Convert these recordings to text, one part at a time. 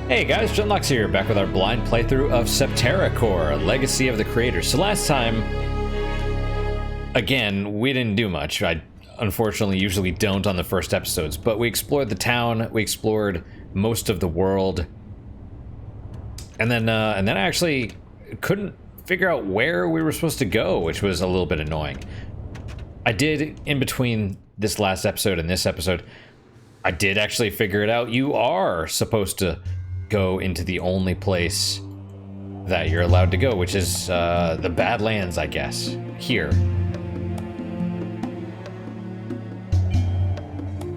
Hey guys, Junlocks here, back with our blind playthrough of Septerra Core, Legacy of the Creator. So last time, again, we didn't do much. I unfortunately usually don't on the first episodes, but we explored the town, we explored most of the world, and then I actually couldn't figure out where we were supposed to go, which was a little bit annoying. I did, in between this last episode and this episode, I did actually figure it out. You are supposed to go into the only place that you're allowed to go, which is the Badlands, I guess. Here.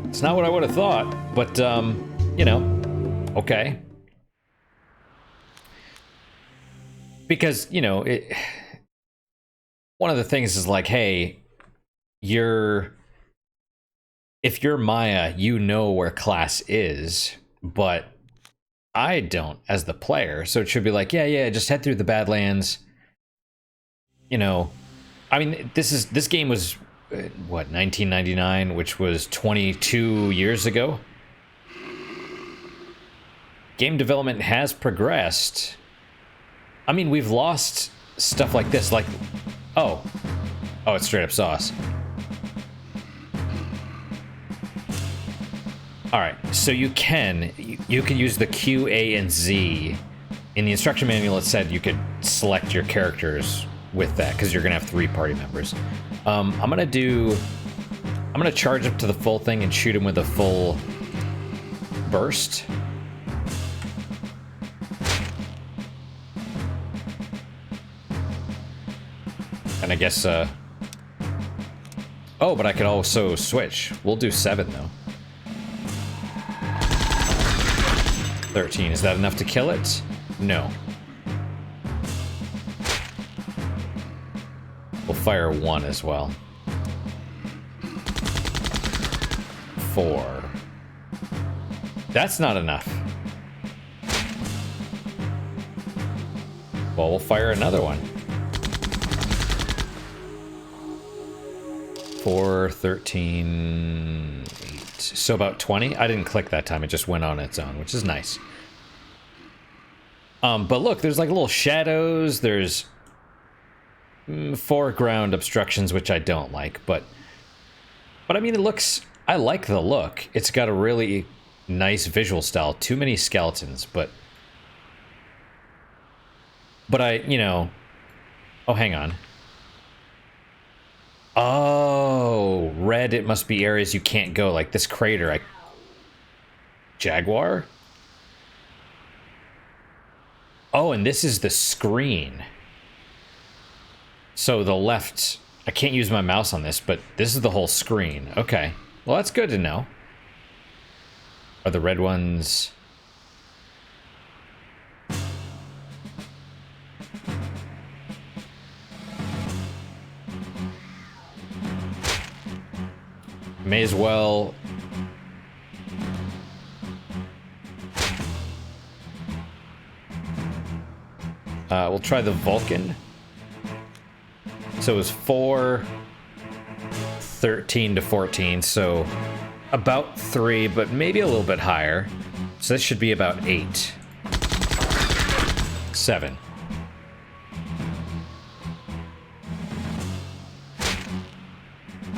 It's not what I would have thought, but, you know, okay. Because, you know, one of the things is like, hey, if you're Maya, you know where class is, but I don't as the player, so it should be like, yeah, just head through the Badlands. You know, I mean, this game was what, 1999, which was 22 years ago. Game development has progressed. I mean, we've lost stuff like this, like, oh, it's straight up sauce. All right, so you can use the Q, A, and Z. In the instruction manual, it said you could select your characters with that because you're gonna have 3 party members. I'm gonna charge up to the full thing and shoot him with a full burst. And I guess, oh, but I could also switch. We'll do 7 though. 13. Is that enough to kill it? No. We'll fire 1 as well. 4. That's not enough. Well, we'll fire another one. 4, 13, 8. So about 20? I didn't click that time, it just went on its own, which is nice. But look, there's like little shadows, there's foreground obstructions, which I don't like, but I mean, I like the look. It's got a really nice visual style. Too many skeletons, but you know, oh, hang on. Oh, red, it must be areas you can't go, like this crater. Jaguar? Oh, and this is the screen. So the left, I can't use my mouse on this, but this is the whole screen. Okay, well, that's good to know. Are the red ones... May as well... we'll try the Vulcan. So it was 4, 13 to 14, so about 3, but maybe a little bit higher. So this should be about 8. 7.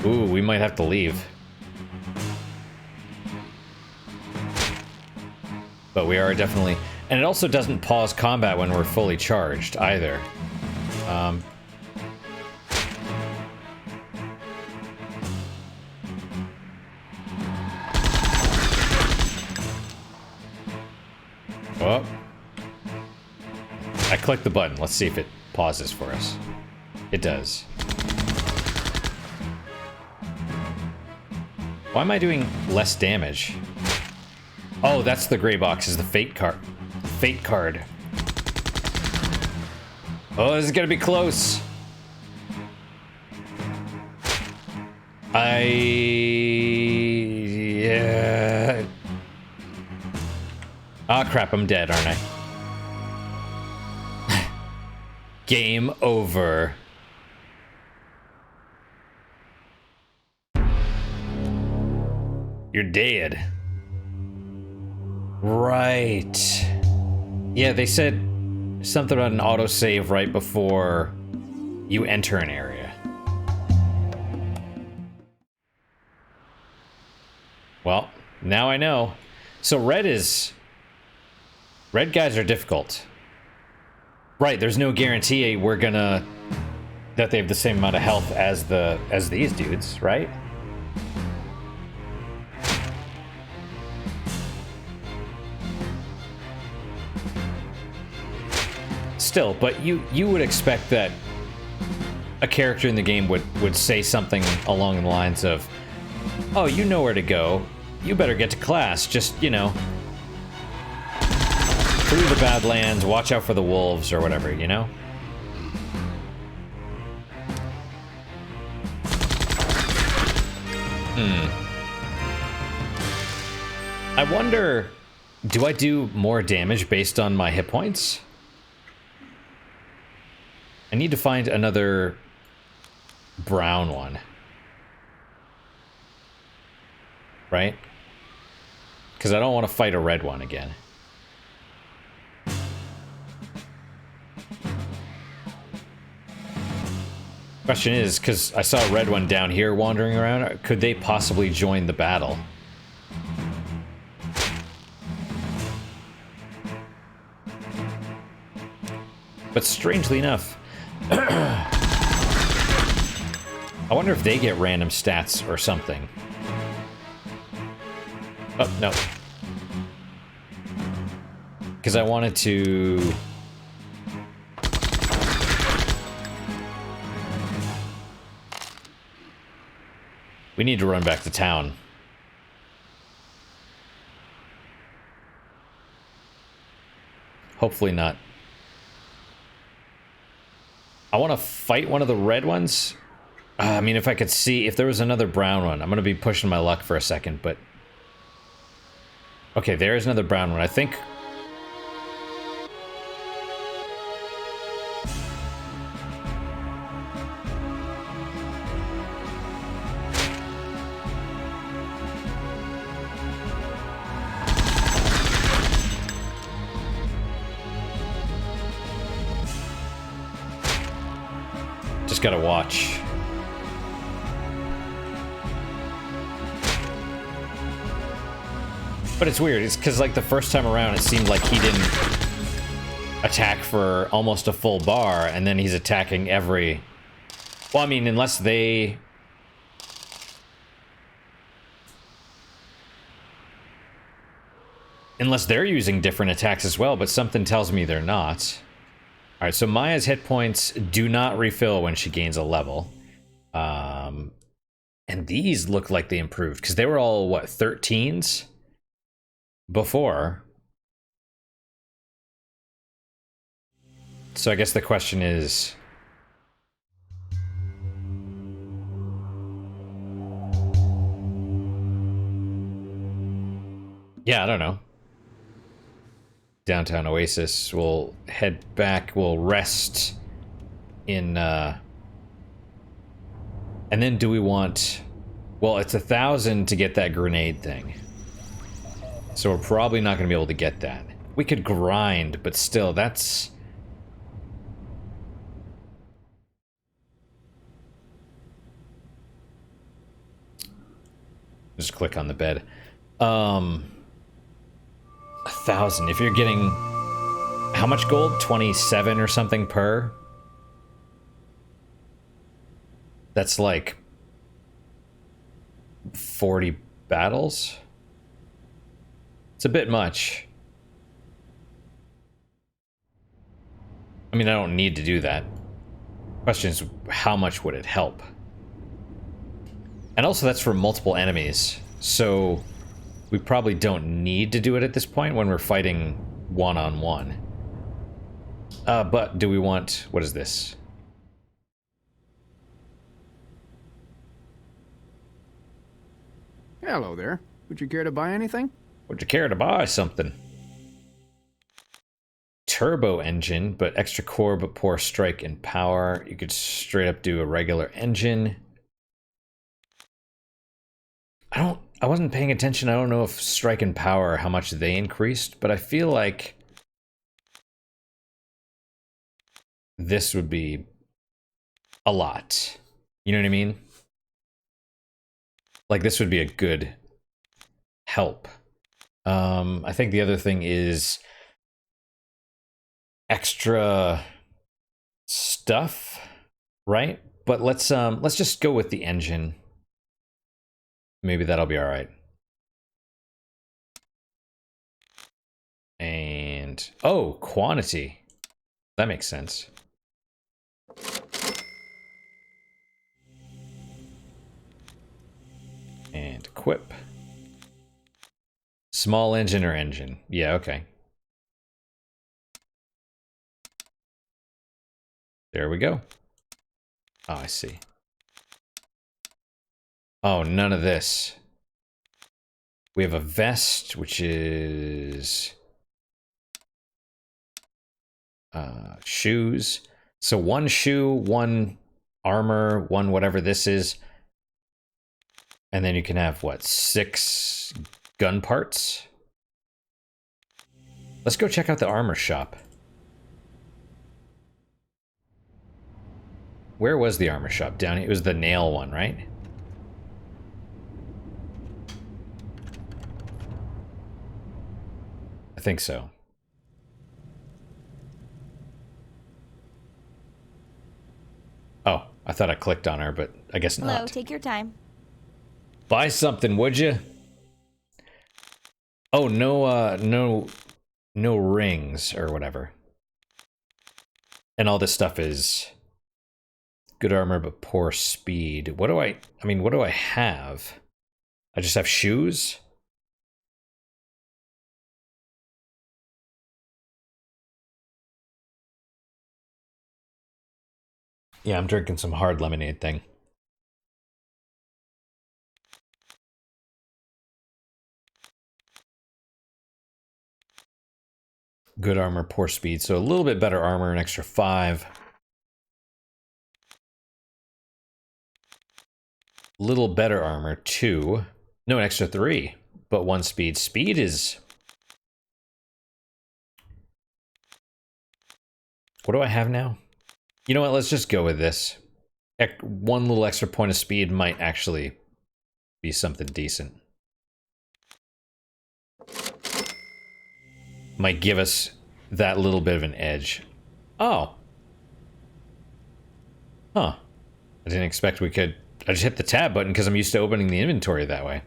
Ooh, we might have to leave. But we are definitely... And it also doesn't pause combat when we're fully charged, either. Oh. I clicked the button. Let's see if it pauses for us. It does. Why am I doing less damage? Oh, that's the gray box, is the fate card. Fate card. Oh, this is gonna be close. Yeah. Ah, crap, I'm dead, aren't I? Game over. You're dead. Right. Yeah, they said something about an autosave right before you enter an area. Well, now I know. So red guys are difficult. Right, there's no guarantee that they have the same amount of health as these dudes, right? Still, but you would expect that a character in the game would say something along the lines of, "Oh, you know where to go. You better get to class. Just, you know, through the Badlands, watch out for the wolves," or whatever, you know? I wonder, do I do more damage based on my hit points? I need to find another brown one. Right? Because I don't want to fight a red one again. Question is, because I saw a red one down here wandering around, could they possibly join the battle? But strangely enough, I wonder if they get random stats or something. Oh, no. Because I wanted to... We need to run back to town. Hopefully not. I want to fight one of the red ones. I mean, if I could see... If there was another brown one, I'm going to be pushing my luck for a second, but... Okay, there is another brown one. I think... Just gotta watch. But it's weird. It's because, like, the first time around, it seemed like he didn't attack for almost a full bar, and then he's attacking every... Well, I mean, unless they... Unless they're using different attacks as well, but something tells me they're not. Alright, so Maya's hit points do not refill when she gains a level. And these look like they improved, because they were all, what, 13s? Before. So I guess the question is... Yeah, I don't know. Downtown Oasis. We'll head back. We'll rest in... And then do we want... Well, it's 1,000 to get that grenade thing. So we're probably not going to be able to get that. We could grind, but still, that's... Just click on the bed. 1,000. If you're getting... How much gold? 27 or something per? That's like... 40 battles? It's a bit much. I mean, I don't need to do that. Question is, how much would it help? And also, that's for multiple enemies, so we probably don't need to do it at this point when we're fighting one-on-one. But do we want... What is this? Hello there. Would you care to buy anything? Would you care to buy something? Turbo engine, but extra core, but poor strike and power. You could straight up do a regular engine. I wasn't paying attention. I don't know if strike and power, how much they increased, but I feel like this would be a lot. You know what I mean? Like, this would be a good help. I think the other thing is extra stuff, right? But let's just go with the engine. Maybe that'll be all right. And oh, quantity. That makes sense. And equip. Small engine or engine? Yeah, okay. There we go. Oh, I see. Oh, none of this. We have a vest, which is shoes. So one shoe, one armor, one whatever this is. And then you can have, what, 6 gun parts? Let's go check out the armor shop. Where was the armor shop? Down here? It was the nail one, right? I think so. Oh, I thought I clicked on her, but I guess not. Hello, take your time. Buy something, would you? Oh, no rings or whatever. And all this stuff is good armor but poor speed. What do I have? I just have shoes? Yeah, I'm drinking some hard lemonade thing. Good armor, poor speed. So a little bit better armor, an extra 5. Little better armor, 2. No, an extra 3. But 1 speed. Speed is... What do I have now? You know what, let's just go with this. 1 little extra point of speed might actually be something decent. Might give us that little bit of an edge. Oh. Huh. I didn't expect we could... I just hit the tab button because I'm used to opening the inventory that way.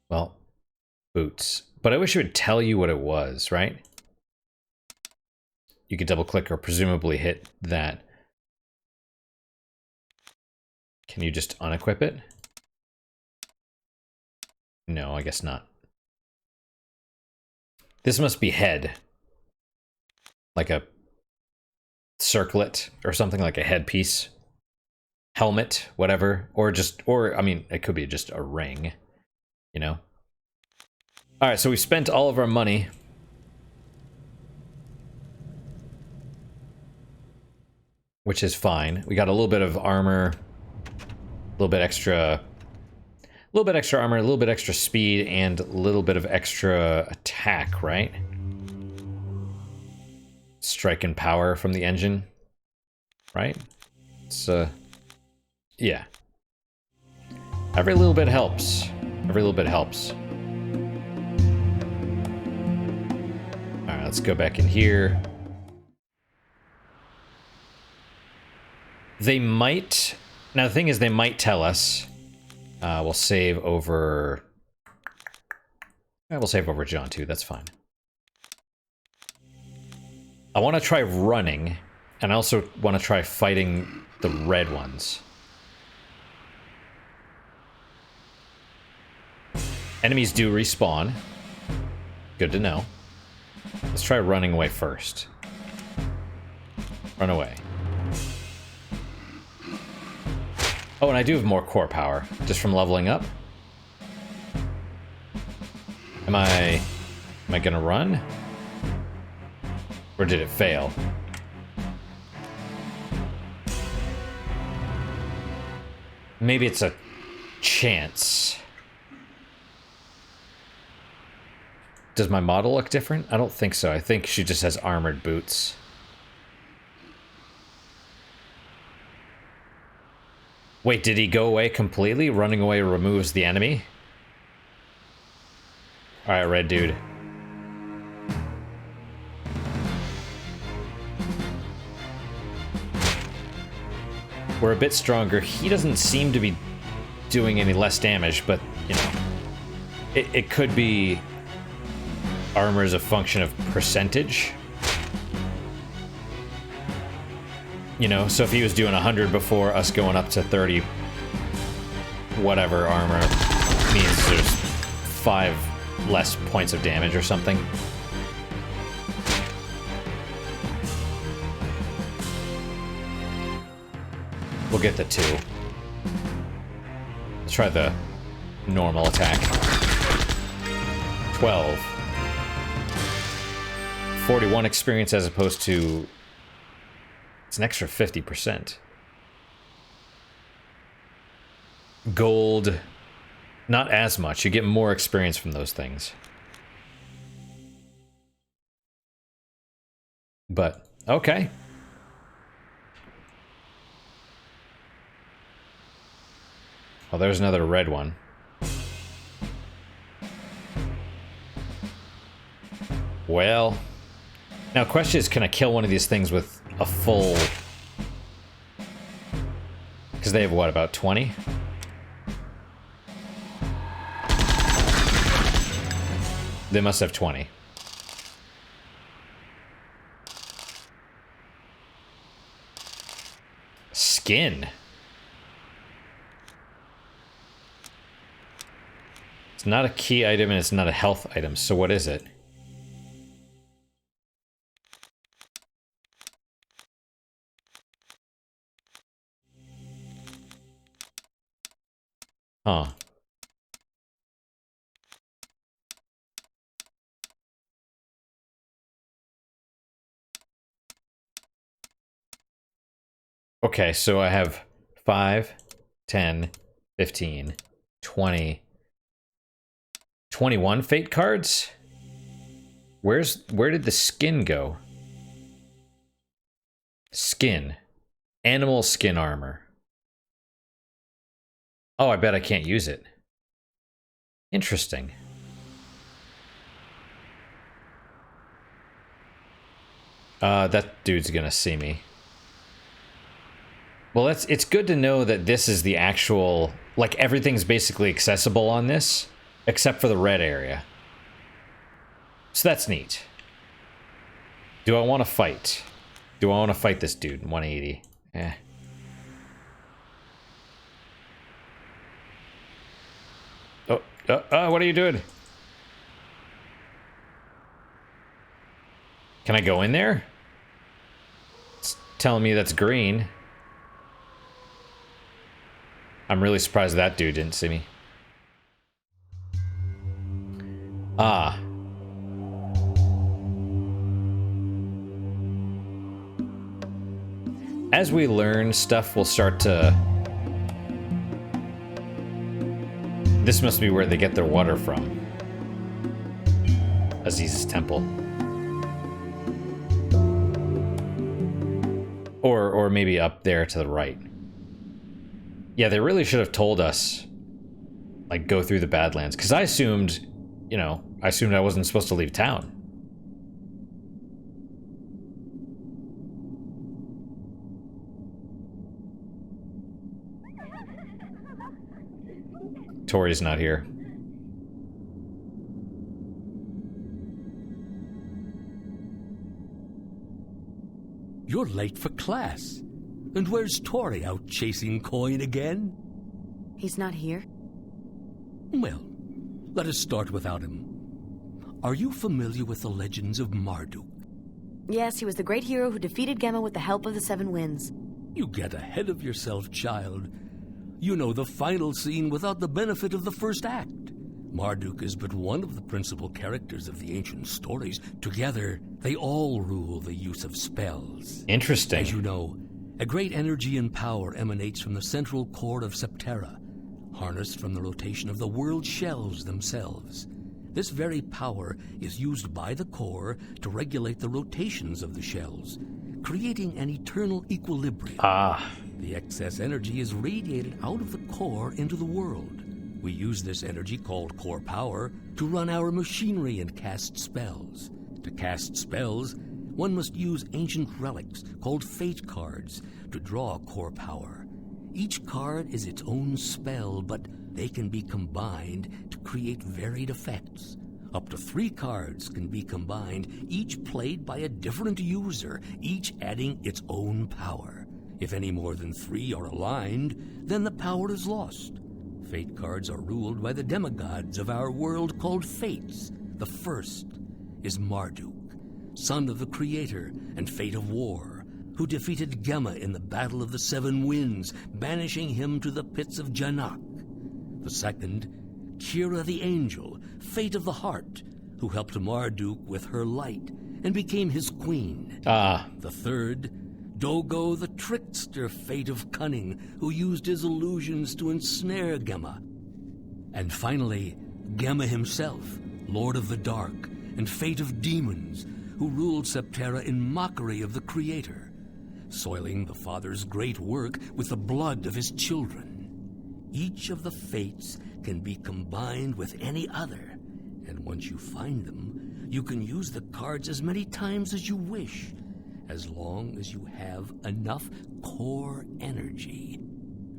Well, boots. But I wish it would tell you what it was, right? You could double click or presumably hit that. Can you just unequip it? No, I guess not. This must be head. Like a circlet or something, like a headpiece. Helmet, whatever. Or I mean, it could be just a ring, you know? Alright, so we spent all of our money. Which is fine. We got a little bit of armor, a little bit extra armor, a little bit extra speed, and a little bit of extra attack, right? Strike and power from the engine, right? It's, yeah. Every little bit helps. Every little bit helps. Alright, let's go back in here. They might... Now, the thing is, they might tell us. We'll save over... we'll save over John, too. That's fine. I want to try running, and I also want to try fighting the red ones. Enemies do respawn. Good to know. Let's try running away first. Run away. Oh, and I do have more core power, just from leveling up. Am I gonna run? Or did it fail? Maybe it's a chance. Does my model look different? I don't think so. I think she just has armored boots. Wait, did he go away completely? Running away removes the enemy? Alright, red dude. We're a bit stronger. He doesn't seem to be doing any less damage, but, you know, it could be armor as a function of percentage. You know, so if he was doing 100 before, us going up to 30, whatever armor means there's 5 less points of damage or something. We'll get the 2. Let's try the normal attack. 12. 41 experience as opposed to... It's an extra 50%. Gold, not as much. You get more experience from those things. But, okay. Oh, there's another red one. Well, now question is, can I kill one of these things with a full... Because they have, what, about 20? They must have 20. Skin. It's not a key item and it's not a health item, so what is it? Huh. Okay, so I have 5, 10, 15, 20, 21 fate cards? Where did the skin go? Skin. Animal skin armor. Oh, I bet I can't use it. Interesting. That dude's gonna see me. Well, it's good to know that this is the actual... Like, everything's basically accessible on this, except for the red area. So that's neat. Do I want to fight? Do I want to fight this dude? 180. Eh. What are you doing? Can I go in there? It's telling me that's green. I'm really surprised that dude didn't see me. Ah. As we learn, stuff will start to... This must be where they get their water from. Azziz's temple. Or maybe up there to the right. Yeah, they really should have told us, like, go through the Badlands. Because I assumed, you know, I wasn't supposed to leave town. Tori's not here. You're late for class. And where's Tori, out chasing coin again? He's not here? Well, let us start without him. Are you familiar with the legends of Marduk? Yes, he was the great hero who defeated Gemma with the help of the Seven Winds. You get ahead of yourself, child. You know the final scene without the benefit of the first act. Marduk is but one of the principal characters of the ancient stories. Together, they all rule the use of spells. Interesting. As you know, a great energy and power emanates from the central core of Septerra, harnessed from the rotation of the world shells themselves. This very power is used by the core to regulate the rotations of the shells, creating an eternal equilibrium. The excess energy is radiated out of the core into the world. We use this energy, called core power, to run our machinery and cast spells. To cast spells, one must use ancient relics called fate cards to draw core power. Each card is its own spell, but they can be combined to create varied effects. Up to 3 cards can be combined, each played by a different user, each adding its own power. If any more than 3 are aligned, then the power is lost. Fate cards are ruled by the demigods of our world called Fates. The first is Marduk, son of the Creator and Fate of War, who defeated Gemma in the Battle of the Seven Winds, banishing him to the pits of Janak. The second, Kira the Angel, Fate of the Heart, who helped Marduk with her light and became his queen. The third, Dogo the Trickster, Fate of Cunning, who used his illusions to ensnare Gemma. And finally, Gemma himself, Lord of the Dark and Fate of Demons, who ruled Septerra in mockery of the Creator, soiling the Father's great work with the blood of his children. Each of the fates can be combined with any other, and once you find them, you can use the cards as many times as you wish, as long as you have enough core energy.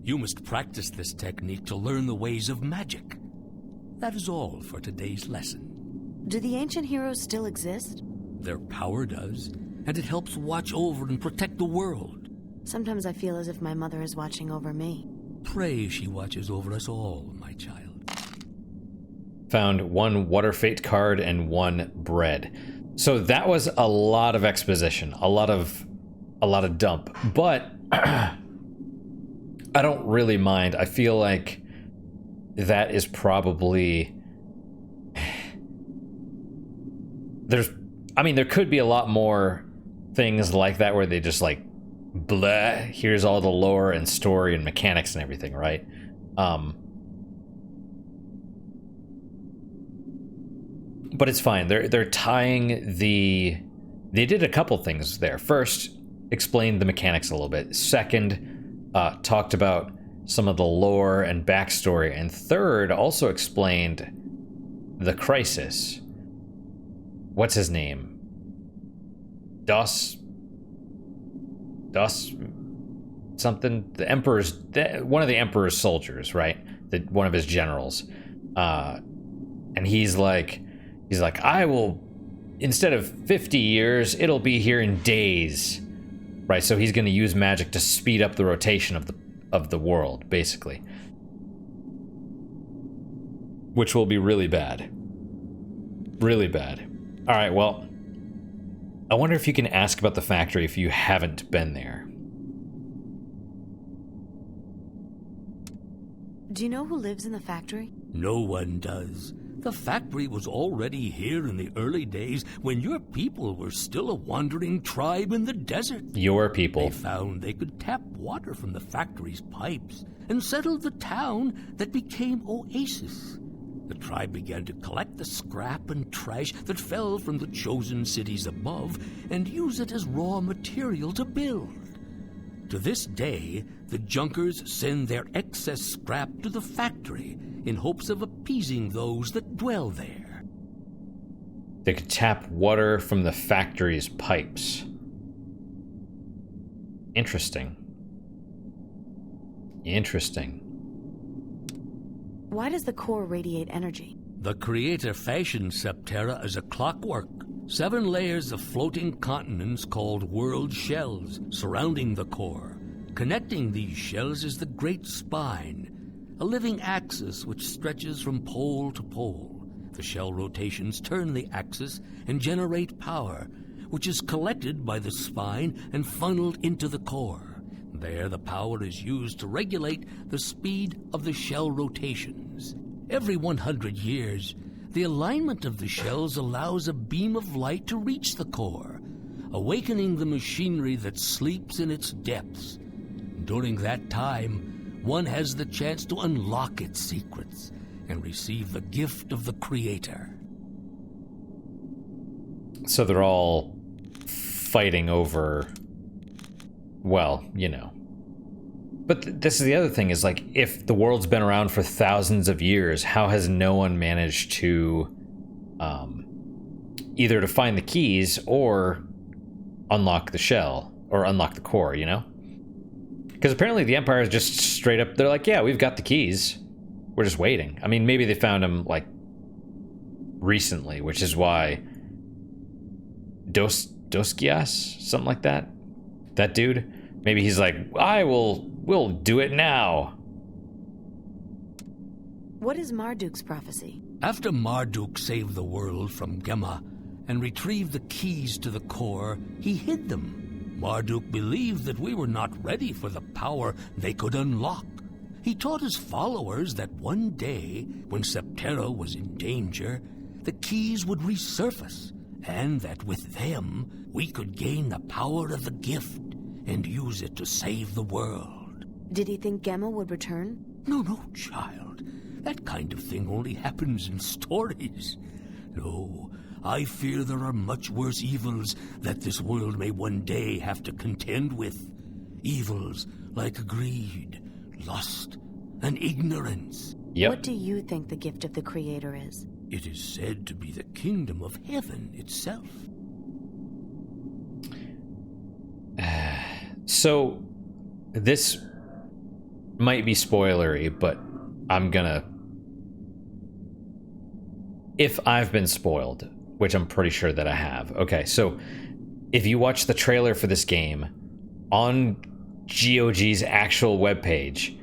You must practice this technique to learn the ways of magic. That is all for today's lesson. Do the ancient heroes still exist? Their power does, and it helps watch over and protect the world. Sometimes I feel as if my mother is watching over me. Pray she watches over us all, my child. Found 1 water fate card and 1 bread. So that was a lot of exposition, a lot of dump, but I don't really mind. I feel like that is probably there could be a lot more things like that where they just like blah, here's all the lore and story and mechanics and everything, right? But it's fine. They're tying they did a couple things there. First, explained the mechanics a little bit. Second, talked about some of the lore and backstory. And third, also explained the crisis. What's his name? Das something? The Emperor's, one of the Emperor's soldiers, right? One of his generals. And he's like, I will, instead of 50 years, it'll be here in days, right? So he's going to use magic to speed up the rotation of the world, basically, which will be really bad, really bad. All right, well, I wonder if you can ask about the factory if you haven't been there. Do you know who lives in the factory? No one does. The factory was already here in the early days when your people were still a wandering tribe in the desert. Your people. They found they could tap water from the factory's pipes and settled the town that became Oasis. The tribe began to collect the scrap and trash that fell from the chosen cities above and use it as raw material to build. To this day, the Junkers send their excess scrap to the factory in hopes of appeasing those that dwell there. They could tap water from the factory's pipes. Interesting. Interesting. Why does the core radiate energy? The Creator fashioned Septerra as a clockwork. 7 layers of floating continents called world shells surrounding the core. Connecting these shells is the Great Spine, a living axis which stretches from pole to pole. The shell rotations turn the axis and generate power, which is collected by the spine and funneled into the core. There, the power is used to regulate the speed of the shell rotations. Every 100 years, the alignment of the shells allows a beam of light to reach the core, awakening the machinery that sleeps in its depths. During that time, one has the chance to unlock its secrets and receive the gift of the Creator. So they're all fighting over, well, you know. But this is the other thing, is like, if the world's been around for thousands of years, how has no one managed to either to find the keys or unlock the shell or unlock the core, you know? Because apparently the Empire is just straight up, they're like, yeah, we've got the keys. We're just waiting. I mean, maybe they found them, like, recently, which is why Doskias, something like that? That dude? Maybe he's like, we'll do it now. What is Marduk's prophecy? After Marduk saved the world from Gemma and retrieved the keys to the core, he hid them. Marduk believed that we were not ready for the power they could unlock. He taught his followers that one day, when Septerra was in danger, the keys would resurface, and that with them, we could gain the power of the gift and use it to save the world. Did he think Gemma would return? No, child. That kind of thing only happens in stories. No, I fear there are much worse evils that this world may one day have to contend with. Evils like greed, lust, and ignorance. Yep. What do you think the gift of the Creator is? It is said to be the kingdom of heaven itself. So, this might be spoilery, but I'm gonna... If I've been spoiled, which I'm pretty sure that I have. Okay, so if you watch the trailer for this game, on GOG's actual webpage,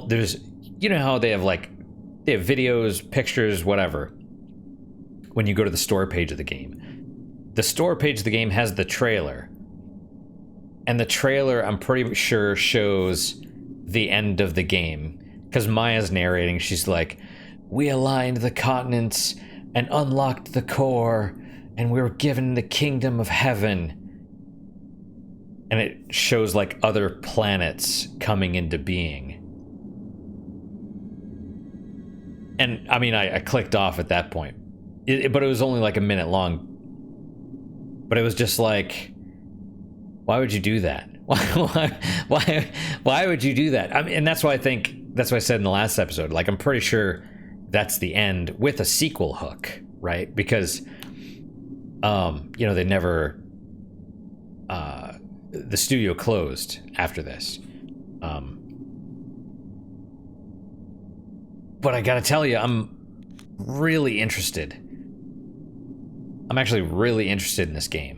there's... You know how they have, like, they have videos, pictures, whatever, when you go to the store page of the game. The store page of the game has the trailer. And the trailer, I'm pretty sure, shows the end of the game. Because Maya's narrating, she's like, we aligned the continents and unlocked the core, and we were given the kingdom of heaven. And it shows, like, other planets coming into being. And, I mean, I clicked off at that point. But it was only, like, a minute long. But it was just like... Why would you do that? Why would you do that? I mean, and that's why I said in the last episode, like, I'm pretty sure that's the end with a sequel hook, right? Because, you know, they never, the studio closed after this. But I gotta tell you, I'm really interested. I'm actually really interested in this game.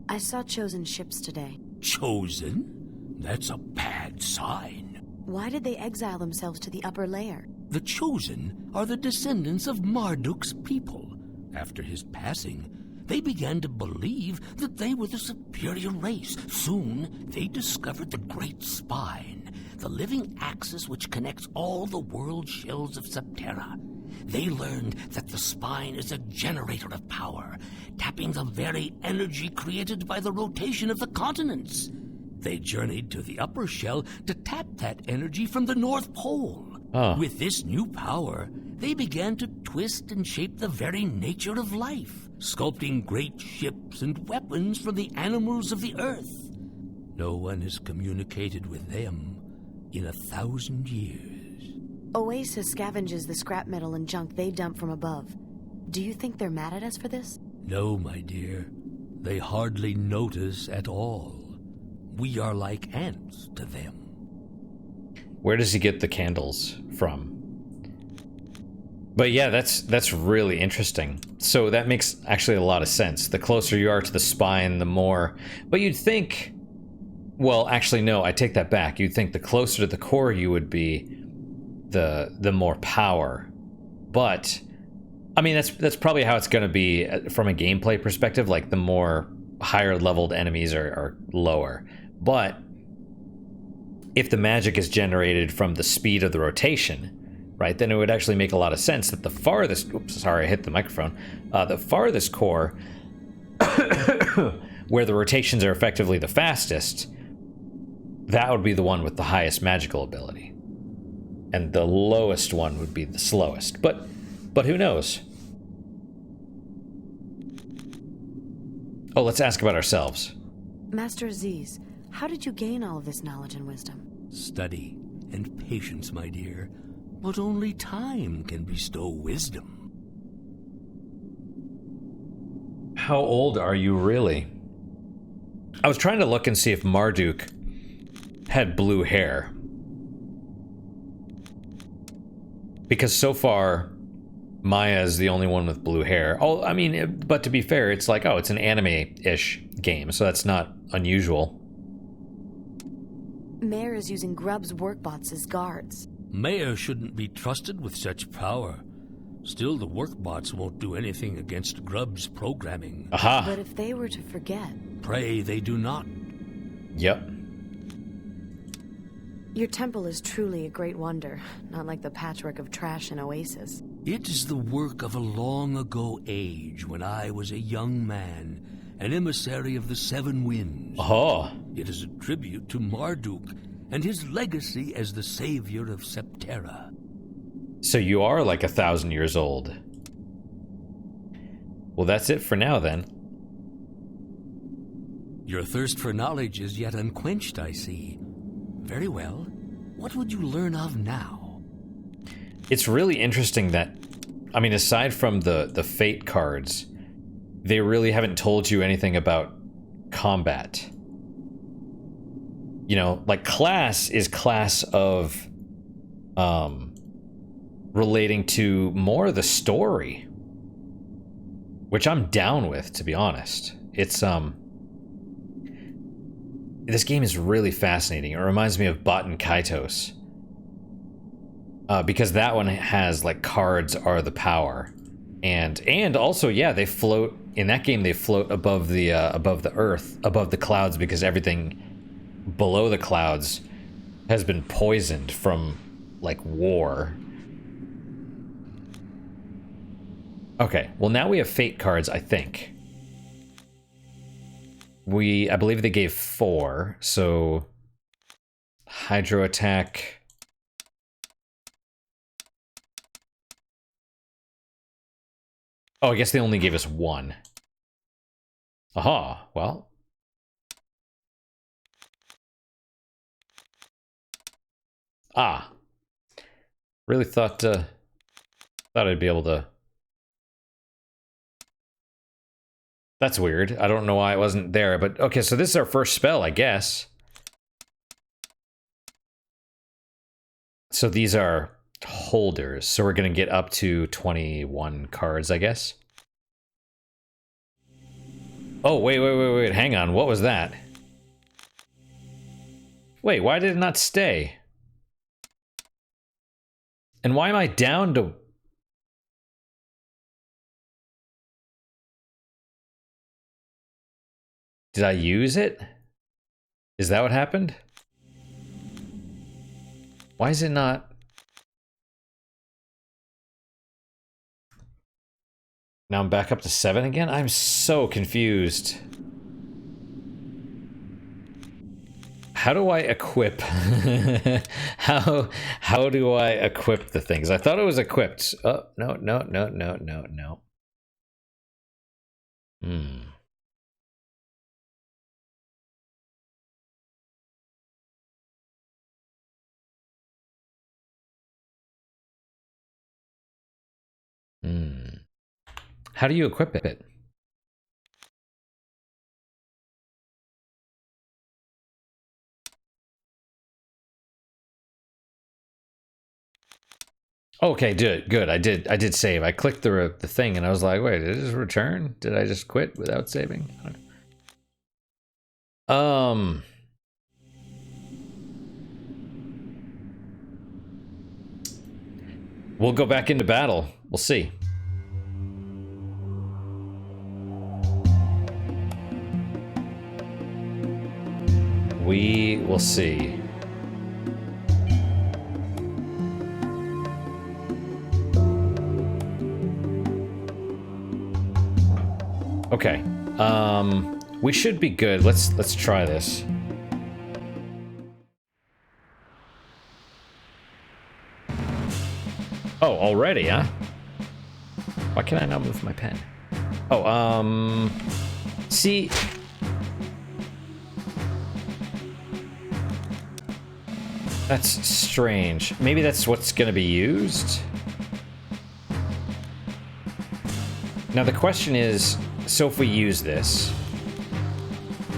I saw chosen ships today. Chosen? That's a bad sign. Why did they exile themselves to the upper layer? The Chosen are the descendants of Marduk's people. After his passing, they began to believe that they were the superior race. Soon, they discovered the Great Spine, the living axis which connects all the world shells of Septerra. They learned that the spine is a generator of power, tapping the very energy created by the rotation of the continents. They journeyed to the upper shell to tap that energy from the North Pole. With this new power, they began to twist and shape the very nature of life, sculpting great ships and weapons from the animals of the earth. No one has communicated with them in 1,000 years. Oasis scavenges the scrap metal and junk they dump from above. Do you think they're mad at us for this? No, my dear. They hardly notice at all. We are like ants to them. Where does he get the candles from? But yeah, that's really interesting. So that makes actually a lot of sense. The closer you are to the spine, the more... But you'd think... Well, actually, no, I take that back. You'd think the closer to the core you would be, the more power. But, I mean, that's probably how it's going to be from a gameplay perspective. Like, the more higher leveled enemies are lower. But if the magic is generated from the speed of the rotation, right, then it would actually make a lot of sense that the farthest... Oops, sorry, I hit the microphone. The farthest core, where the rotations are effectively the fastest, that would be the one with the highest magical ability. And the lowest one would be the slowest. But who knows? Oh, let's ask about ourselves. Master Azziz, how did you gain all of this knowledge and wisdom? Study and patience, my dear. But only time can bestow wisdom. How old are you really? I was trying to look and see if Marduk had blue hair. Because so far, Maya is the only one with blue hair. Oh, I mean, but to be fair, it's like, oh, it's an anime-ish game, so that's not unusual. Mayor is using Grubb's workbots as guards. Mayor shouldn't be trusted with such power. Still, the workbots won't do anything against Grubb's programming. Aha! But if they were to forget... Pray they do not. Yep. Your temple is truly a great wonder, not like the patchwork of trash in Oasis. It is the work of a long-ago age when I was a young man, an emissary of the Seven Winds. Oh. It is a tribute to Marduk and his legacy as the savior of Septerra. So you are like 1,000 years old. Well, that's it for now, then. Your thirst for knowledge is yet unquenched, I see. Very well. What would you learn of now? It's really interesting that, I mean, aside from the fate cards, they really haven't told you anything about combat. You know, like class is class of, relating to more of the story. Which I'm down with, to be honest. It's, this game is really fascinating. It reminds me of Bot and Kaitos. Because that one has, like, cards are the power. And also, yeah, they float, in that game they float above the earth, above the clouds, because everything below the clouds has been poisoned from, like, war. Okay, well now we have fate cards, I think. I believe they gave 4, so... Hydro attack... Oh, I guess they only gave us 1. Aha, well... Ah. Really thought I'd be able to... That's weird. I don't know why it wasn't there, but okay, so this is our first spell, I guess. So these are holders, so we're gonna get up to 21 cards, I guess. Oh, wait, hang on, what was that? Wait, why did it not stay? And why am I down to... Did I use it? Is that what happened? Why is it not? Now I'm back up to 7 again? I'm so confused. How do I equip? How do I equip the things? I thought it was equipped. Oh, no. How do you equip it? Okay, good. I did save. I clicked the thing and I was like, wait, did it just return? Did I just quit without saving? I don't know. We'll go back into battle. We'll see. We will see. Okay. We should be good. Let's try this. Oh, already, huh? Why can I not move my pen? Oh, See... That's strange. Maybe that's what's going to be used? Now the question is, so if we use this,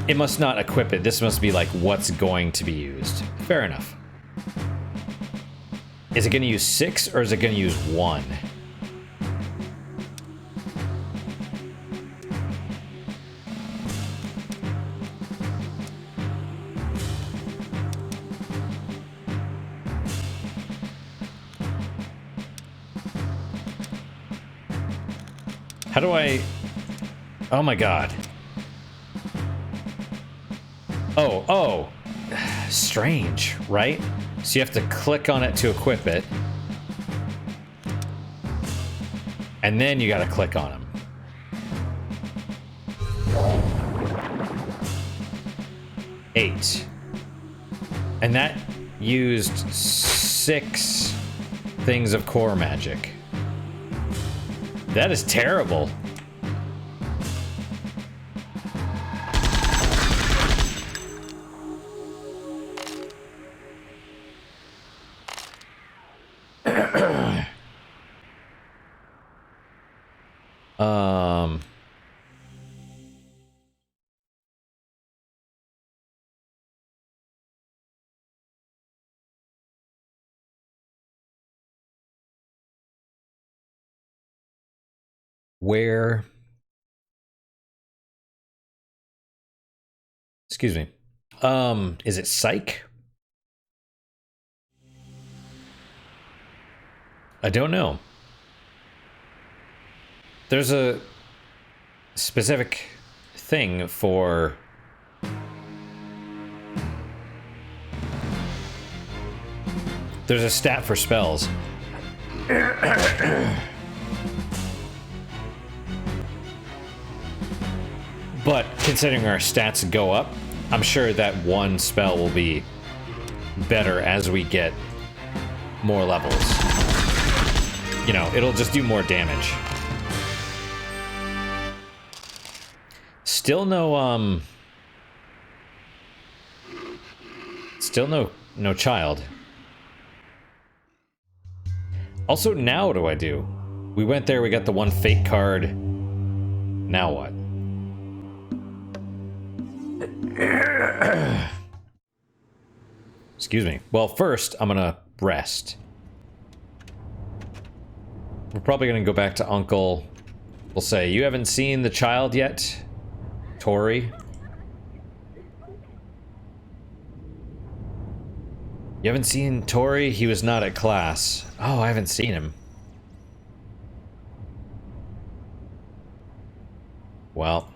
it must not equip it. This must be like what's going to be used. Fair enough. Is it going to use 6 or is it going to use 1? How do I... Oh my god. Oh. Strange, right? So you have to click on it to equip it. And then you gotta click on them. Eight. And that used 6 things of core magic. That is terrible. Where... Excuse me. Is it psych? I don't know. There's a specific thing for... There's a stat for spells. But considering our stats go up, I'm sure that one spell will be better as we get more levels. You know, it'll just do more damage. Still no, Still no child. Also, now what do I do? We went there, we got the one fate card. Now what? Excuse me. Well, first, I'm gonna rest. We're probably gonna go back to Uncle. We'll say, you haven't seen the child yet, Tori? You haven't seen Tori? He was not at class. Oh, I haven't seen him. Well.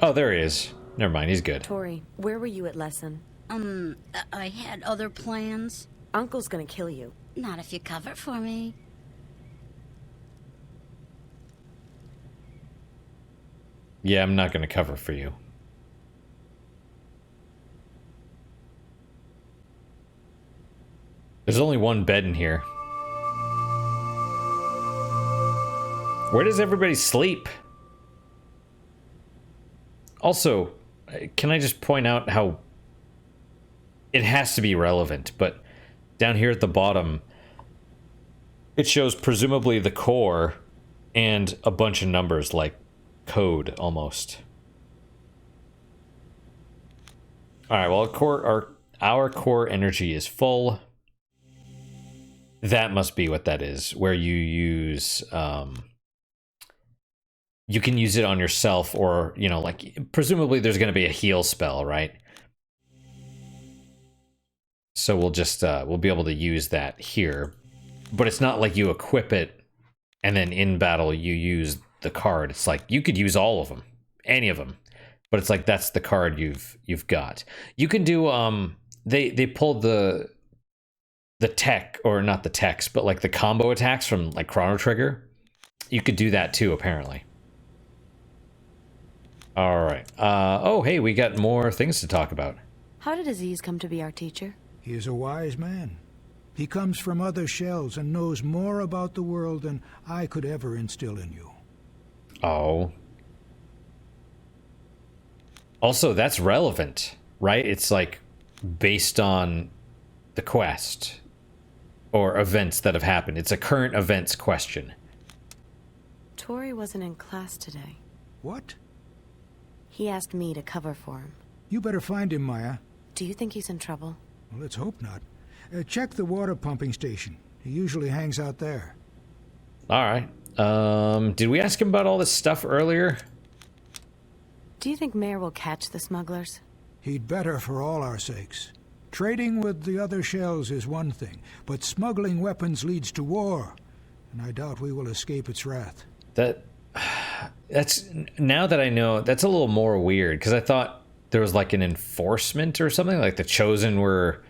Oh, there he is. Never mind, he's good. Tori, where were you at lesson? I had other plans. Uncle's gonna kill you. Not if you cover for me. Yeah, I'm not gonna cover for you. There's only one bed in here. Where does everybody sleep? Also, can I just point out how it has to be relevant, but down here at the bottom, it shows presumably the core and a bunch of numbers, like code almost. All right, well, our core energy is full. That must be what that is, where you use, you can use it on yourself, or, you know, like, presumably there's going to be a heal spell, right? So we'll just, we'll be able to use that here. But it's not like you equip it, and then in battle you use the card. It's like, you could use all of them, any of them. But it's like, that's the card you've got. You can do, they pulled the tech, or not the techs, but like the combo attacks from like Chrono Trigger. You could do that too, apparently. All right. Oh, hey, we got more things to talk about. How did Azziz come to be our teacher? He is a wise man. He comes from other shells and knows more about the world than I could ever instill in you. Oh. Also, that's relevant, right? It's like based on the quest or events that have happened. It's a current events question. Tori wasn't in class today. What? He asked me to cover for him. You better find him, Maya. Do you think he's in trouble? Well, let's hope not. Check the water pumping station. He usually hangs out there. All right. Did we ask him about all this stuff earlier? Do you think Mayor will catch the smugglers? He'd better for all our sakes. Trading with the other shells is one thing, but smuggling weapons leads to war, and I doubt we will escape its wrath. That's now that I know, that's a little more weird, because I thought there was like an enforcement or something, like the Chosen were...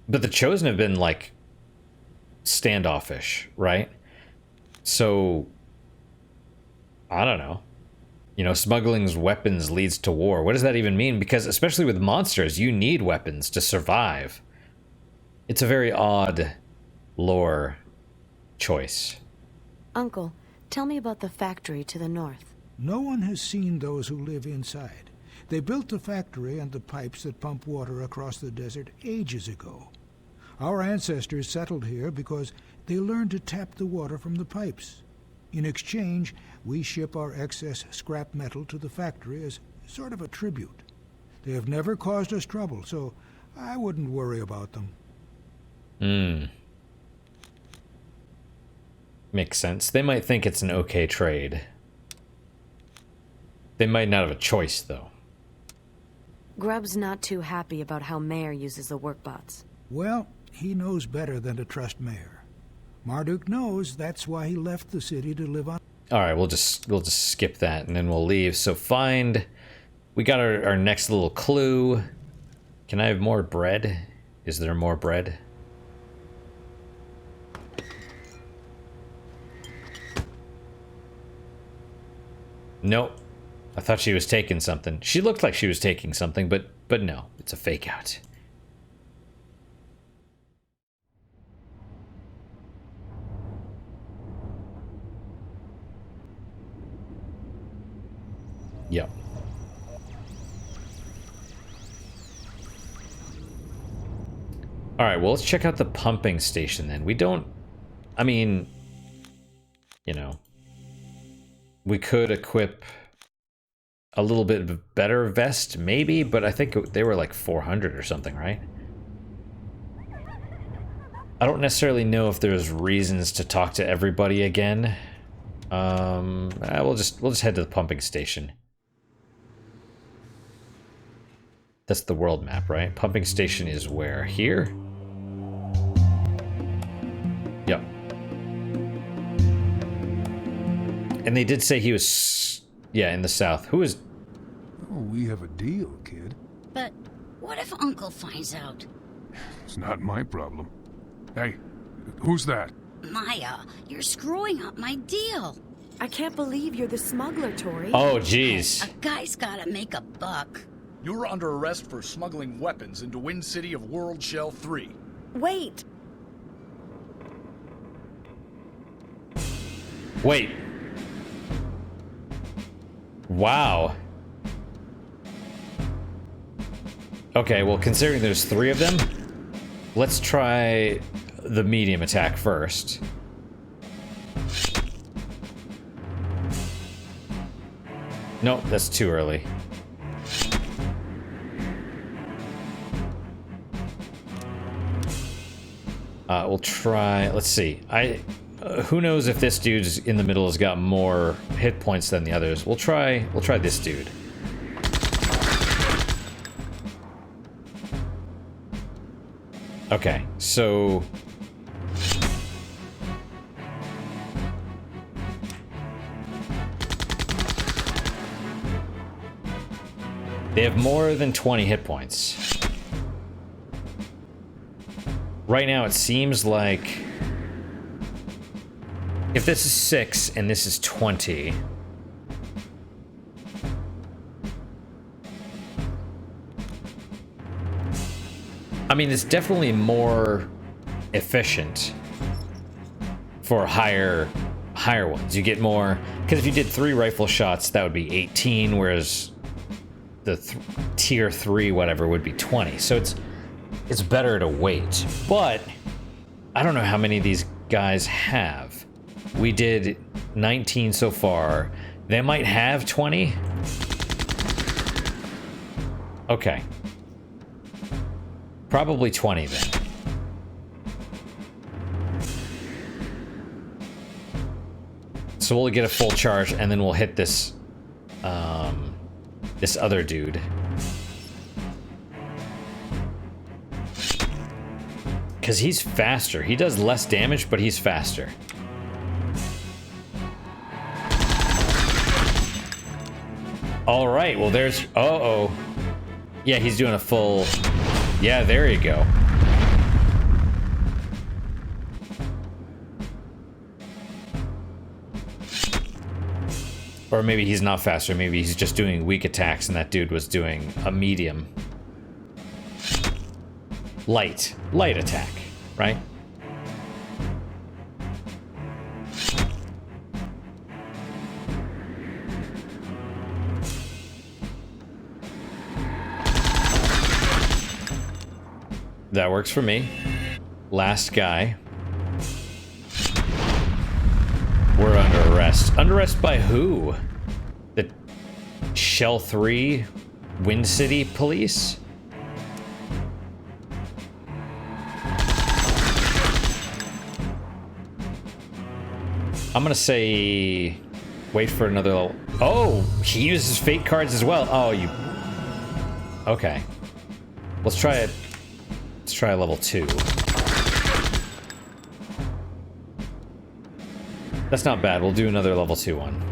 But the Chosen have been like standoffish, right? So, I don't know. You know, smuggling's weapons leads to war. What does that even mean? Because especially with monsters, you need weapons to survive. It's a very odd lore choice. Uncle, tell me about the factory to the north. No one has seen those who live inside. They built the factory and the pipes that pump water across the desert ages ago. Our ancestors settled here because they learned to tap the water from the pipes. In exchange, we ship our excess scrap metal to the factory as sort of a tribute. They have never caused us trouble, so I wouldn't worry about them. Makes sense. They might think it's an okay trade. They might not have a choice, though. Grub's not too happy about how Mayor uses the workbots. Well, he knows better than to trust Mayor. Marduk knows that's why he left the city to live on. All right, we'll just skip that and then we'll leave. So we got our next little clue. Can I have more bread? Is there more bread? Nope. I thought she was taking something. She looked like she was taking something, but no, it's a fake out. Yep. All right, well, let's check out the pumping station then. We don't... I mean, you know, we could equip a little bit of a better vest, maybe, but I think they were like 400 or something, right? I don't necessarily know if there's reasons to talk to everybody again. We'll just head to the pumping station. That's the world map, right? Pumping station is where? Here? Yep. And they did say he was, yeah, in the south. Who is... Oh, we have a deal, kid. But what if Uncle finds out? It's not my problem. Hey, who's that? Maya, you're screwing up my deal. I can't believe you're the smuggler, Tori. Oh, jeez. A guy's gotta make a buck. You were under arrest for smuggling weapons into Wind City of World Shell 3. Wait! Wait. Wow. Okay, well, considering there's 3 of them, let's try the medium attack first. Nope, that's too early. We'll try, let's see. Who knows if this dude's in the middle has got more hit points than the others. We'll try this dude. Okay, so they have more than 20 hit points. Right now, it seems like if this is 6 and this is 20, I mean, it's definitely more efficient for higher ones. You get more, because if you did 3 rifle shots, that would be 18, whereas the tier 3 whatever would be 20. So it's better to wait. But I don't know how many of these guys have. We did 19 so far. They might have 20. Okay. Probably 20 then. So we'll get a full charge, and then we'll hit this, this other dude. Because he's faster. He does less damage, but he's faster. All right, well there's, uh-oh. Yeah, he's doing a full, yeah, there you go. Or maybe he's not faster, maybe he's just doing weak attacks and that dude was doing a medium. Light attack, right? That works for me. Last guy. We're under arrest. Under arrest by who? The Shell 3 Wind City police? I'm gonna say wait for another level. Oh, he uses fate cards as well. Oh, you. Okay. Let's try it. Let's try level 2. That's not bad. We'll do another level 2 one.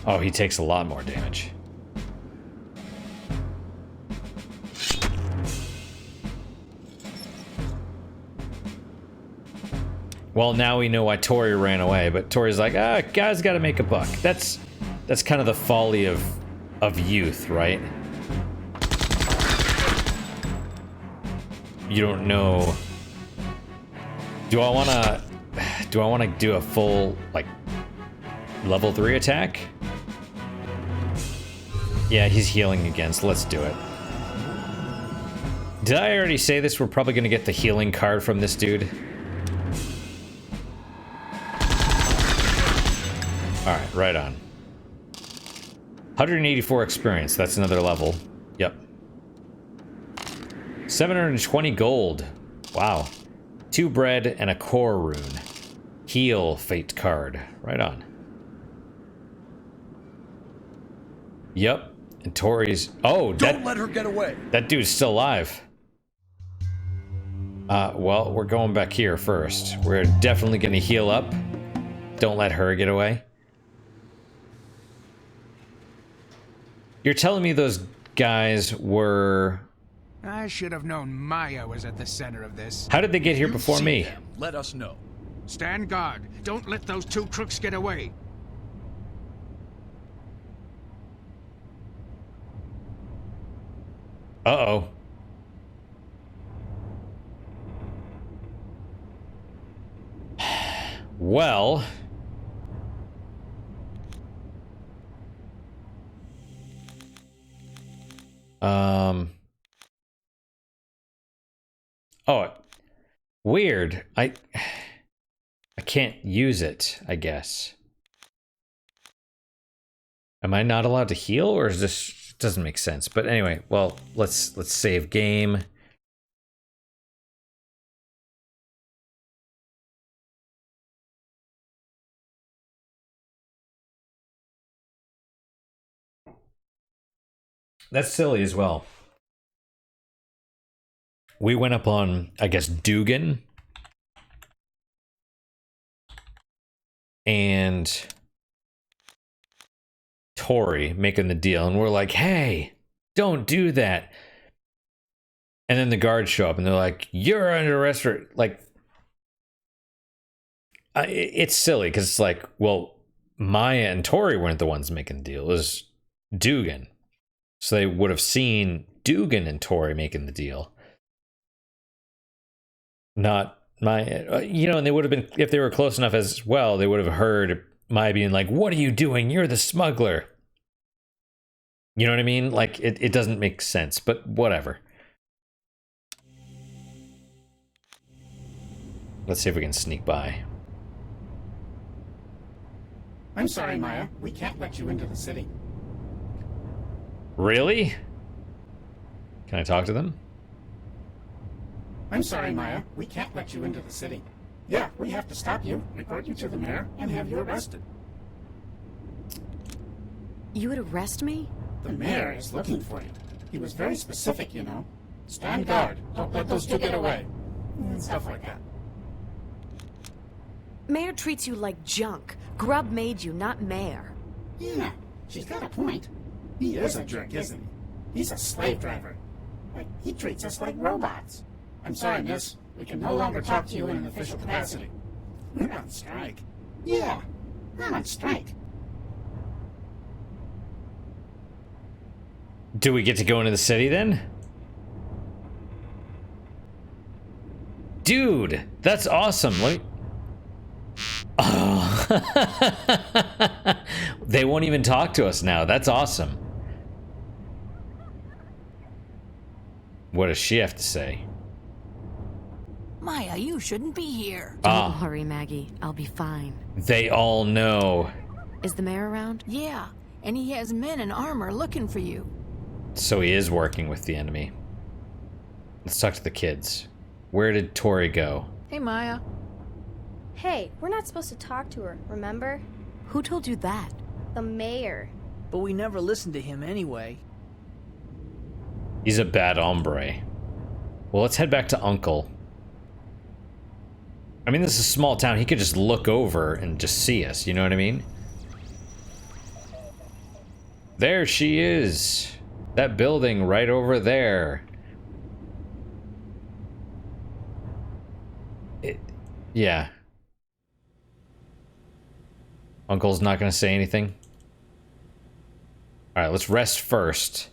Oh, he takes a lot more damage. Well, now we know why Tori ran away, but Tori's like, guys gotta make a buck. That's kind of the folly of youth, right? You don't know. Do I wanna do a full, like, level 3 attack? Yeah, he's healing again, so let's do it. Did I already say this? We're probably gonna get the healing card from this dude. Alright, right on. 184 experience, that's another level. Yep. 720 gold. Wow. 2 bread and a core rune. Heal fate card. Right on. Yep. And Tori's... Oh, Don't let her get away. That dude's still alive. Well, we're going back here first. We're definitely gonna heal up. Don't let her get away. You're telling me those guys were... I should have known Maya was at the center of this. How did they get here before me? Them. Let us know. Stand guard. Don't let those 2 crooks get away. Uh-oh. Well... Oh, weird. I can't use it, I guess. Am I not allowed to heal, or is this doesn't make sense? But anyway, well, let's save game. That's silly as well. We went up on, I guess, Dugan. And Tori making the deal. And we're like, hey, don't do that. And then the guards show up and they're like, you're under arrest for, like... it's silly because it's like, well, Maya and Tori weren't the ones making the deal. It was Dugan. So they would have seen Dugan and Tori making the deal. Not Maya. And they would have been, if they were close enough as well, they would have heard Maya being like, "What are you doing? You're the smuggler." You know what I mean? Like, it doesn't make sense, but whatever. Let's see if we can sneak by. I'm sorry, Maya. We can't let you into the city. Really? Can I talk to them? I'm sorry, Maya. We can't let you into the city. Yeah, we have to stop you, report you to the mayor, and have you arrested. You would arrest me? The mayor is looking for you. He was very specific, you know. Stand guard. Don't let those two get away. And stuff like that. Mayor treats you like junk. Grub made you, not Mayor. Yeah, she's got a point. He is a jerk, isn't he? He's a slave driver. Like, he treats us like robots. I'm sorry, miss. We can no longer talk to you in an official capacity. We're on strike. Yeah, I'm on strike. Do we get to go into the city then? Dude, that's awesome. Let me... Oh. They won't even talk to us now. That's awesome. What does she have to say? Maya, you shouldn't be here. Don't worry, Maggie. I'll be fine. They all know. Is the mayor around? Yeah, and he has men in armor looking for you. So he is working with the enemy. Let's talk to the kids. Where did Tori go? Hey, Maya. Hey, we're not supposed to talk to her, remember? Who told you that? The mayor. But we never listened to him anyway. He's a bad hombre. Well, let's head back to Uncle. I mean, this is a small town. He could just look over and just see us, you know what I mean? There she is. That building right over there. Yeah. Uncle's not going to say anything. All right, let's rest first.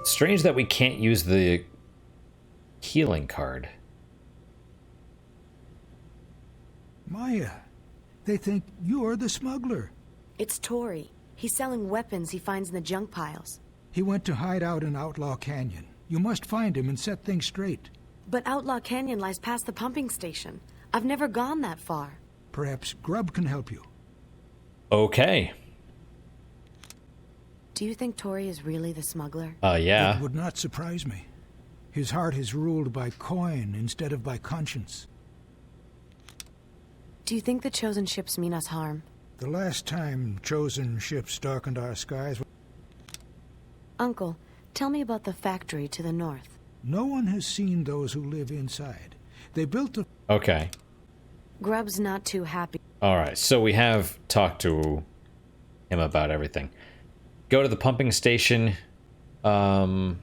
Strange that we can't use the healing card. Maya, they think you're the smuggler. It's Tori. He's selling weapons he finds in the junk piles. He went to hide out in Outlaw Canyon. You must find him and set things straight. But Outlaw Canyon lies past the pumping station. I've never gone that far. Perhaps Grub can help you. Okay. Do you think Tori is really the smuggler? Yeah. It would not surprise me. His heart is ruled by coin instead of by conscience. Do you think the chosen ships mean us harm? The last time chosen ships darkened our skies... Uncle, tell me about the factory to the north. No one has seen those who live inside. They built the... Okay. Grub's not too happy. Alright, so we have talked to him about everything. Go to the pumping station. Get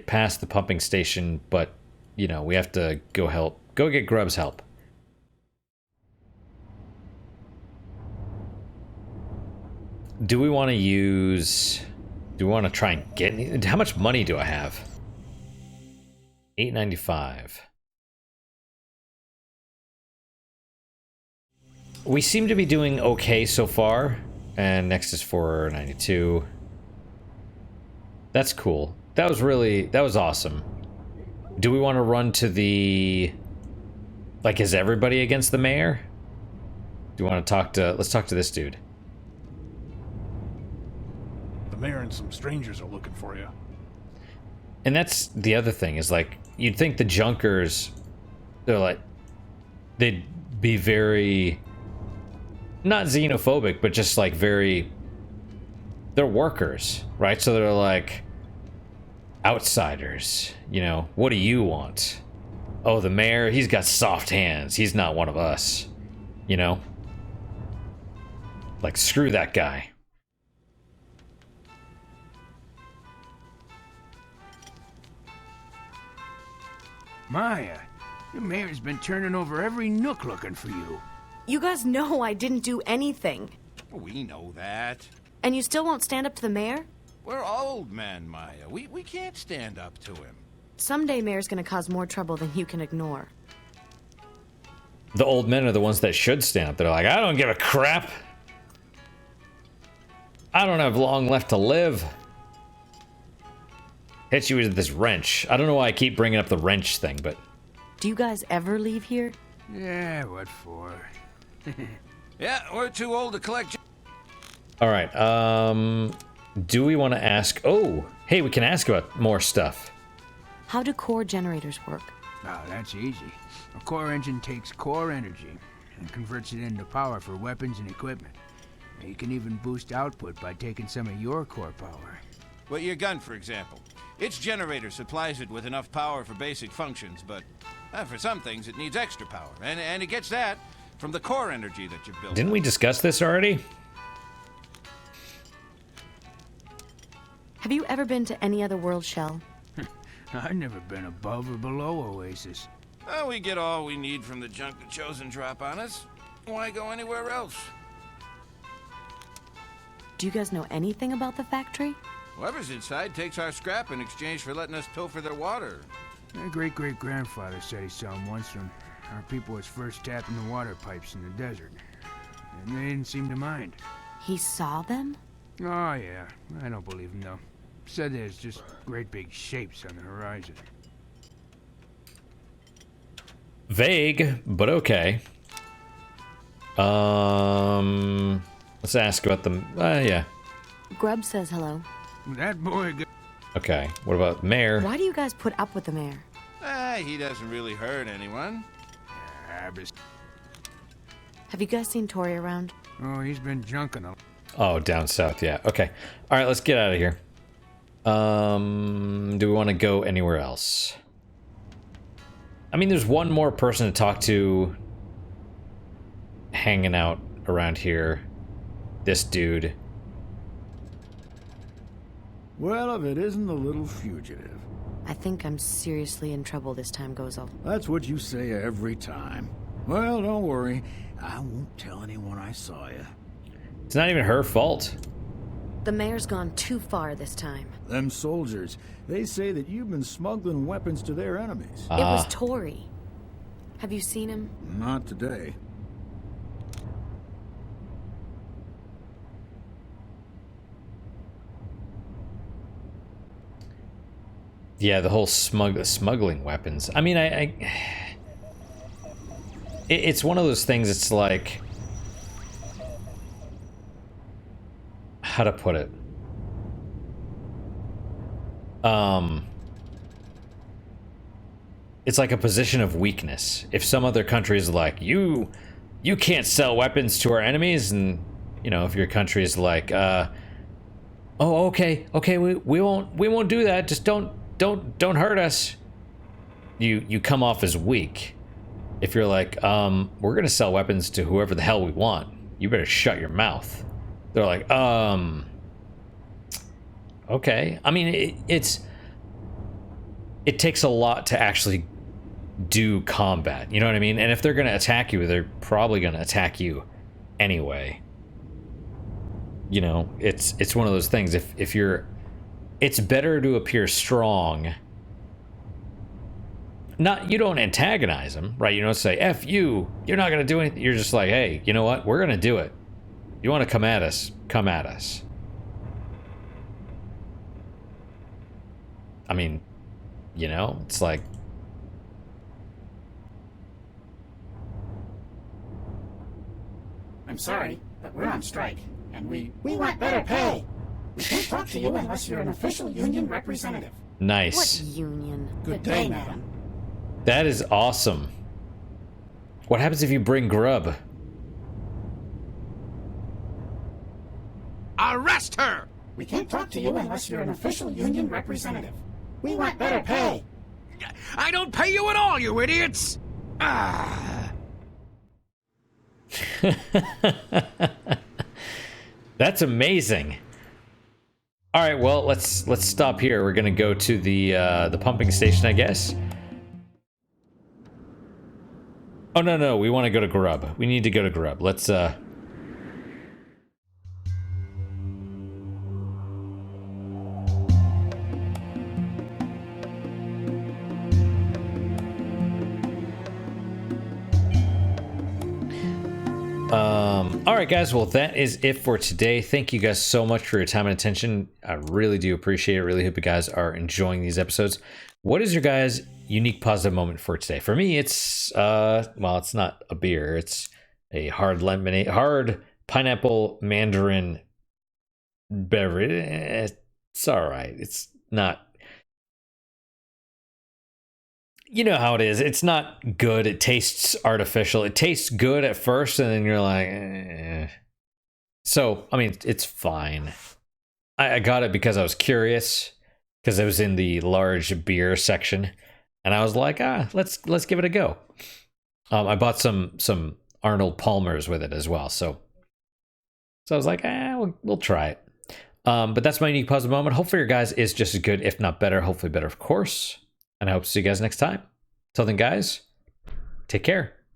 past the pumping station, but, you know, we have to go get Grub's help. Do we want to use... Do we want to try and get any... How much money do I have? $8.95. We seem to be doing okay so far. And next is $4.92. That's cool. That was awesome. Do we want to run to the... Like, is everybody against the mayor? Do we want to talk to... Let's talk to this dude. The mayor and some strangers are looking for you. And that's the other thing, is like, you'd think the Junkers, they'd be very, not xenophobic, but just like very, they're workers, right? So they're like, outsiders, you know, what do you want? Oh, the mayor, he's got soft hands. He's not one of us, you know? Like, screw that guy. Maya, your mayor's been turning over every nook looking for you. You guys know I didn't do anything. We know that. And you still won't stand up to the mayor? We're old men, Maya. We can't stand up to him. Someday Mayor's gonna cause more trouble than you can ignore. The old men are the ones that should stand up. They're like, I don't give a crap. I don't have long left to live. Hit you with this wrench. I don't know why I keep bringing up the wrench thing, but... Do you guys ever leave here? Yeah, what for? Yeah, we're too old to collect... Alright, do we want to ask... Oh, hey, we can ask about more stuff. How do core generators work? Oh, that's easy. A core engine takes core energy and converts it into power for weapons and equipment. You can even boost output by taking some of your core power. Well, your gun, for example. Its generator supplies it with enough power for basic functions, but for some things it needs extra power. And it gets that from the core energy that you've built. Didn't we discuss this already? Have you ever been to any other world, Shell? I've never been above or below Oasis. Well, we get all we need from the junk the Chosen drop on us. Why go anywhere else? Do you guys know anything about the factory? Whoever's inside takes our scrap in exchange for letting us pilfer their water. My great-great-grandfather said he saw them once when our people was first tapping the water pipes in the desert. And they didn't seem to mind. He saw them? Oh, yeah. I don't believe him, though. Said there's just great big shapes on the horizon. Vague, but okay. Let's ask about them. Yeah. Grub says hello. That boy... Okay, what about Mayor? Why do you guys put up with the mayor? He doesn't really hurt anyone. Have you guys seen Tori around? Oh, he's been junking a... Oh, down south, yeah. Okay. Alright, let's get out of here. Do we want to go anywhere else? I mean, there's one more person to talk to hanging out around here. This dude. Well, if it isn't the little fugitive. I think I'm seriously in trouble this time, Gozel. That's what you say every time. Well, don't worry. I won't tell anyone I saw you. It's not even her fault. The mayor's gone too far this time. Them soldiers, they say that you've been smuggling weapons to their enemies. It was Tori. Have you seen him? Not today. Yeah, the whole smuggling weapons. I mean, it's one of those things. It's like, how to put it? It's like a position of weakness. If some other country is like, you can't sell weapons to our enemies, and you know, if your country is like, oh, okay, we won't do that. Just don't hurt us. You come off as weak. If you're like, we're gonna sell weapons to whoever the hell we want, you better shut your mouth. They're like, okay. I mean, it takes a lot to actually do combat. You know what I mean? And if they're gonna attack you, they're probably gonna attack you anyway. You know, it's one of those things. If you're, it's better to appear strong. You don't antagonize them, right? You don't say, F you, you're not going to do anything. You're just like, hey, you know what? We're going to do it. You want to come at us? Come at us. I mean, you know, it's like... I'm sorry, but we're on strike, and we want better pay. We can't talk to you unless you're an official union representative. Nice. What union? Good day, madam. That is awesome. What happens if you bring grub? Arrest her! We can't talk to you unless you're an official union representative. We want better pay. I don't pay you at all, you idiots! Ah. That's amazing. All right, well, let's stop here. We're gonna go to the pumping station, I guess. Oh no, we want to go to Grub. We need to go to Grub. All right, guys. Well, that is it for today. Thank you guys so much for your time and attention. I really do appreciate it. Really hope you guys are enjoying these episodes. What is your guys' unique positive moment for today? For me, it's well, it's not a beer. It's a hard pineapple mandarin beverage. It's all right. It's not. You know how it is. It's not good. It tastes artificial. It tastes good at first, and then you're like, eh. So, I mean, it's fine. I got it because I was curious, because it was in the large beer section, and I was like, let's give it a go. I bought some Arnold Palmers with it as well, so I was like, we'll try it. But that's my unique positive moment. Hopefully your guys is just as good, if not better. Hopefully better, of course. And I hope to see you guys next time. Till then, guys, take care.